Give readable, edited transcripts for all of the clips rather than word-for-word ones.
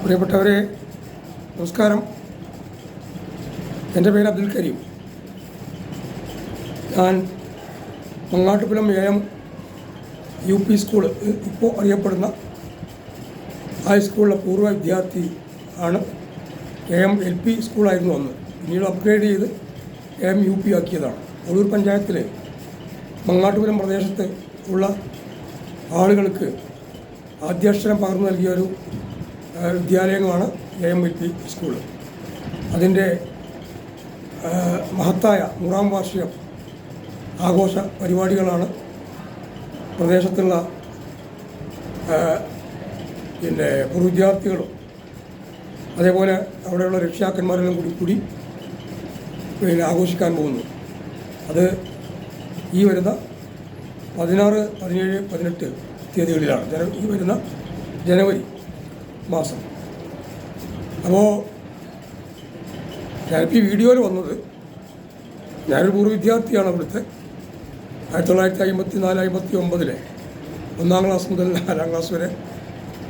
പ്രിയപ്പെട്ടവരെ, നമസ്കാരം. എൻ്റെ പേര് അബ്ദുൽ കരീം. ഞാൻ മങ്ങാട്ടുപുരം AM UP സ്കൂൾ, ഇപ്പോൾ അറിയപ്പെടുന്ന ഹൈസ്കൂളിലെ പൂർവ്വ വിദ്യാർത്ഥി ആണ്. AM LP സ്കൂളായിരുന്നു അന്ന്. പിന്നീട് അപ്ഗ്രേഡ് ചെയ്ത് AM UP ആക്കിയതാണ്. ഒളൂർ പഞ്ചായത്തിലെ മങ്ങാട്ടുപുരം പ്രദേശത്ത് ഉള്ള ആളുകൾക്ക് ആദ്യാക്ഷരം പകർന്നു നൽകിയ ഒരു വിദ്യാലയമാണ് AM LP സ്കൂൾ. അതിൻ്റെ മഹത്തായ 100ാം വാർഷികം ആഘോഷ പരിപാടികളാണ് പ്രദേശത്തുള്ള പൂർവ്വ വിദ്യാർത്ഥികളും അതേപോലെ അവിടെയുള്ള രക്ഷാക്കന്മാരെല്ലാം കൂടി ആഘോഷിക്കാൻ പോകുന്നു. അത് ഈ വരുന്ന 16, 17, 18 തീയതികളിലാണ്. ഈ വരുന്ന ജനുവരി മാസം. അപ്പോൾ ഞാനിപ്പോൾ ഈ വീഡിയോയിൽ വന്നത്, ഞാനൊരു പൂർവ്വ വിദ്യാർത്ഥിയാണ്. അവിടുത്തെ 1954-59 1ാം ക്ലാസ് മുതൽ 4ാം ക്ലാസ് വരെ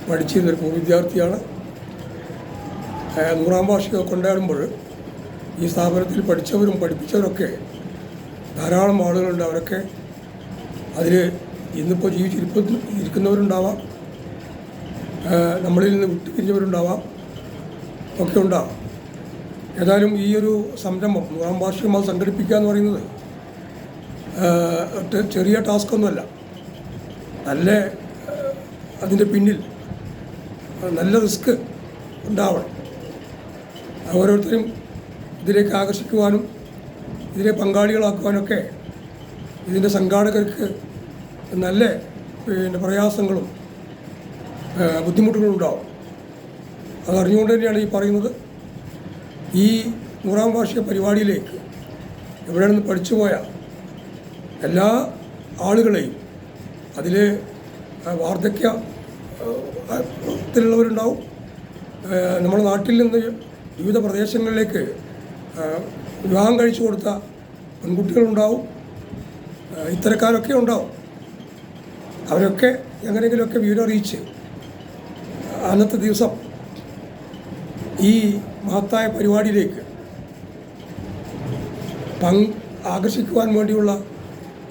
പഠിച്ചിരുന്നൊരു പൂർവ്വ വിദ്യാർത്ഥിയാണ്. 100ാം വാർഷികം കൊണ്ടാടുമ്പോൾ ഈ സ്ഥാപനത്തിൽ പഠിച്ചവരും പഠിപ്പിച്ചവരൊക്കെ ധാരാളം ആളുകളുണ്ട്. അവരൊക്കെ അതിൽ ഇന്നിപ്പോൾ ജീവിച്ചിരിക്കുന്നവരുണ്ടാവാം, നമ്മളിൽ നിന്ന് വിട്ടുപിരിഞ്ഞവരുണ്ടാവാം, ഒക്കെ ഉണ്ടാവാം. ഏതായാലും ഈ ഒരു സംരംഭം 100ാം വാർഷികം അത് സംഘടിപ്പിക്കുക എന്ന് പറയുന്നത് ചെറിയ ടാസ്ക്കൊന്നുമല്ല. നല്ല അതിൻ്റെ പിന്നിൽ നല്ല റിസ്ക് ഉണ്ടാവണം. ഓരോരുത്തരും ഇതിലേക്ക് ആകർഷിക്കുവാനും ഇതിലെ പങ്കാളികളാക്കുവാനൊക്കെ ഇതിൻ്റെ സംഘാടകർക്ക് നല്ല പ്രയാസങ്ങളും ബുദ്ധിമുട്ടുകളും ഉണ്ടാവും. അതറിഞ്ഞുകൊണ്ട് തന്നെയാണ് ഈ പറയുന്നത്. ഈ 100ാം വാർഷിക പരിപാടിയിലേക്ക് എവിടെ നിന്ന് പഠിച്ചുപോയ എല്ലാ ആളുകളെയും, അതിൽ വാർദ്ധക്യത്തിലുള്ളവരുണ്ടാവും, നമ്മുടെ നാട്ടിൽ നിന്ന് വിവിധ പ്രദേശങ്ങളിലേക്ക് വിവാഹം കഴിച്ചു കൊടുത്ത പെൺകുട്ടികളുണ്ടാവും, ഇത്തരക്കാരൊക്കെ ഉണ്ടാവും. അവരൊക്കെ എങ്ങനെയെങ്കിലുമൊക്കെ വിവരമറിയിച്ച് അന്നത്തെ ദിവസം ഈ മഹത്തായ പരിപാടിയിലേക്ക് ആകർഷിക്കുവാൻ വേണ്ടിയുള്ള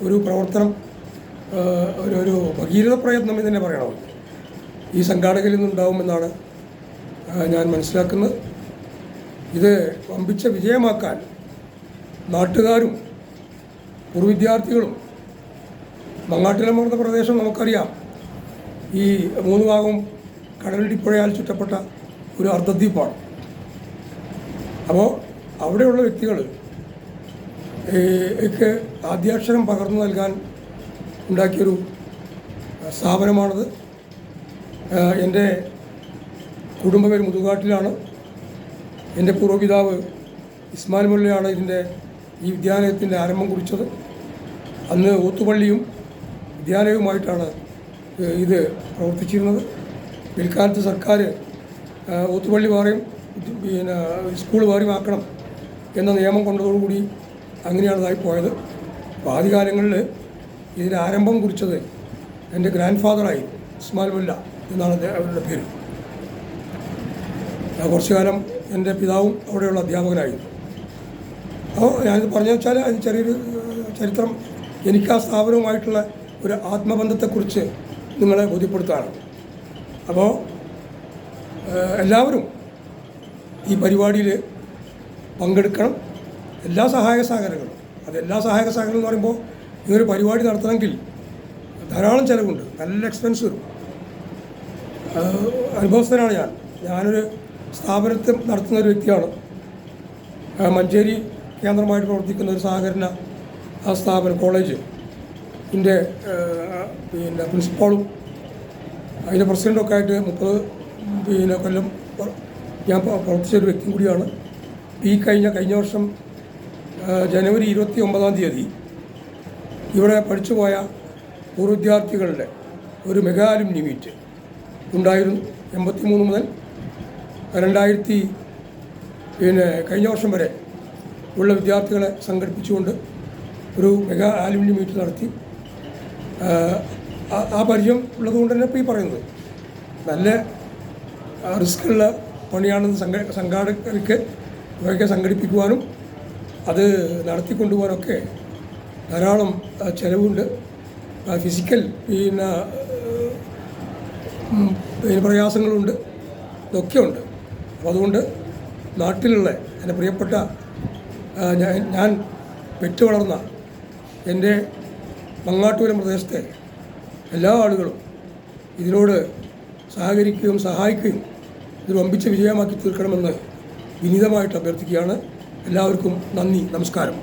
ഒരു പ്രവർത്തനം, ഒരു ഭഗീരഥ പ്രയത്നം എന്ന് തന്നെ പറയണം, ഈ സംഘാടകരിൽ നിന്നുണ്ടാവുമെന്നാണ് ഞാൻ മനസ്സിലാക്കുന്നത്. ഇത് വമ്പിച്ച വിജയമാക്കാൻ നാട്ടുകാരും പൂർവ്വ വിദ്യാർത്ഥികളും, മങ്ങാട്ടിലമർന്ന പ്രദേശം നമുക്കറിയാം, ഈ 3 ഭാഗവും കടലിടിപ്പുഴയാൽ ചുറ്റപ്പെട്ട ഒരു അർദ്ധദ്വീപാണ്. അപ്പോൾ അവിടെയുള്ള വ്യക്തികൾ ഒക്കെ ആദ്യാക്ഷരം പകർന്നു നൽകാൻ ഉണ്ടാക്കിയൊരു സ്ഥാപനമാണത്. എൻ്റെ കുടുംബ പേര് മുതുകാട്ടിലാണ്. എൻ്റെ പൂർവ്വപിതാവ് ഇസ്മായിൽ മുല്ലയാണ് ഈ വിദ്യാലയത്തിൻ്റെ ആരംഭം കുറിച്ചത്. അന്ന് ഓത്തുപള്ളിയും വിദ്യാലയവുമായിട്ടാണ് ഇത് പ്രവർത്തിച്ചിരുന്നത്. പിൽക്കാലത്ത് സർക്കാർ ഓത്തുപള്ളി വേറെയും സ്കൂൾ വേറെയും ആക്കണം എന്ന നിയമം കൊണ്ടതോടുകൂടി അങ്ങനെയാണ് ഇതായി പോയത്. അപ്പോൾ ആദ്യകാലങ്ങളിൽ ഇതിൻ്റെ ആരംഭം കുറിച്ചത് എൻ്റെ ഗ്രാൻഡ് ഫാദറായി ഇസ്മായിൽ മുല്ല എന്നാണ് അവരുടെ പേര്. കുറച്ചു കാലം എൻ്റെ പിതാവും അവിടെയുള്ള അധ്യാപകനായിരുന്നു. അപ്പോൾ ഞാനിത് പറഞ്ഞു വെച്ചാൽ അത് ചെറിയൊരു ചരിത്രം, എനിക്ക് ആ സ്ഥാപനവുമായിട്ടുള്ള ഒരു ആത്മബന്ധത്തെക്കുറിച്ച് നിങ്ങളെ ബോധ്യപ്പെടുത്താണ്. അപ്പോൾ എല്ലാവരും ഈ പരിപാടിയിൽ പങ്കെടുക്കണം. എല്ലാ സഹായക സഹകരണങ്ങളും, എല്ലാ സഹായക സഹകരണം എന്ന് പറയുമ്പോൾ ഈ ഒരു പരിപാടി നടത്തണമെങ്കിൽ ധാരാളം ചിലവുണ്ട്, നല്ല എക്സ്പെൻസ് വരും. അനുഭവസ്ഥനാണ് ഞാനൊരു സ്ഥാപനത്തിൽ നടത്തുന്ന ഒരു വ്യക്തിയാണ്. മഞ്ചേരി കേന്ദ്രമായിട്ട് പ്രവർത്തിക്കുന്ന ഒരു സഹകരണ സ്ഥാപനം, കോളേജ്, ഇതിൻ്റെ പ്രിൻസിപ്പാളും അതിൻ്റെ പ്രസിഡൻ്റൊക്കെ ആയിട്ട് 30 കൊല്ലം ഞാൻ പ്രവർത്തിച്ചൊരു വ്യക്തി കൂടിയാണ്. കഴിഞ്ഞ വർഷം ജനുവരി 29ാം തീയതി ഇവിടെ പഠിച്ചുപോയ പൂർവ്വ വിദ്യാർത്ഥികളുടെ ഒരു മെഗാ അലുമിനി മീറ്റ് ഉണ്ടായിരുന്നു. 83 മുതൽ 2000 കഴിഞ്ഞ വർഷം വരെ ഉള്ള വിദ്യാർത്ഥികളെ സംഘടിപ്പിച്ചുകൊണ്ട് ഒരു മെഗാ ആലുമിനി മീറ്റ് നടത്തി. ആ പരിചയം ഉള്ളതുകൊണ്ട് തന്നെ ഇപ്പോൾ ഈ പറയുന്നത് നല്ല റിസ്ക്കുള്ള പണിയാണെന്ന് സംഘാടകർക്ക് ഇവയൊക്കെ സംഘടിപ്പിക്കുവാനും അത് നടത്തിക്കൊണ്ടുപോകാനൊക്കെ ധാരാളം ചിലവുണ്ട്. ഫിസിക്കൽ പിന്നെ പ്രയാസങ്ങളുണ്ട്, ഇതൊക്കെയുണ്ട്. അപ്പോൾ അതുകൊണ്ട് നാട്ടിലുള്ള എൻ്റെ പ്രിയപ്പെട്ട ഞാൻ പെറ്റു വളർന്ന എൻ്റെ മങ്ങാട്ടുപുരം പ്രദേശത്തെ എല്ലാ ആളുകളും ഇതിനോട് സഹകരിക്കുകയും സഹായിക്കുകയും ഇതൊരു വമ്പിച്ച വിജയമാക്കി തീർക്കണമെന്ന് വിനീതമായിട്ട് അഭ്യർത്ഥിക്കുകയാണ്. എല്ലാവർക്കും നന്ദി, നമസ്കാരം.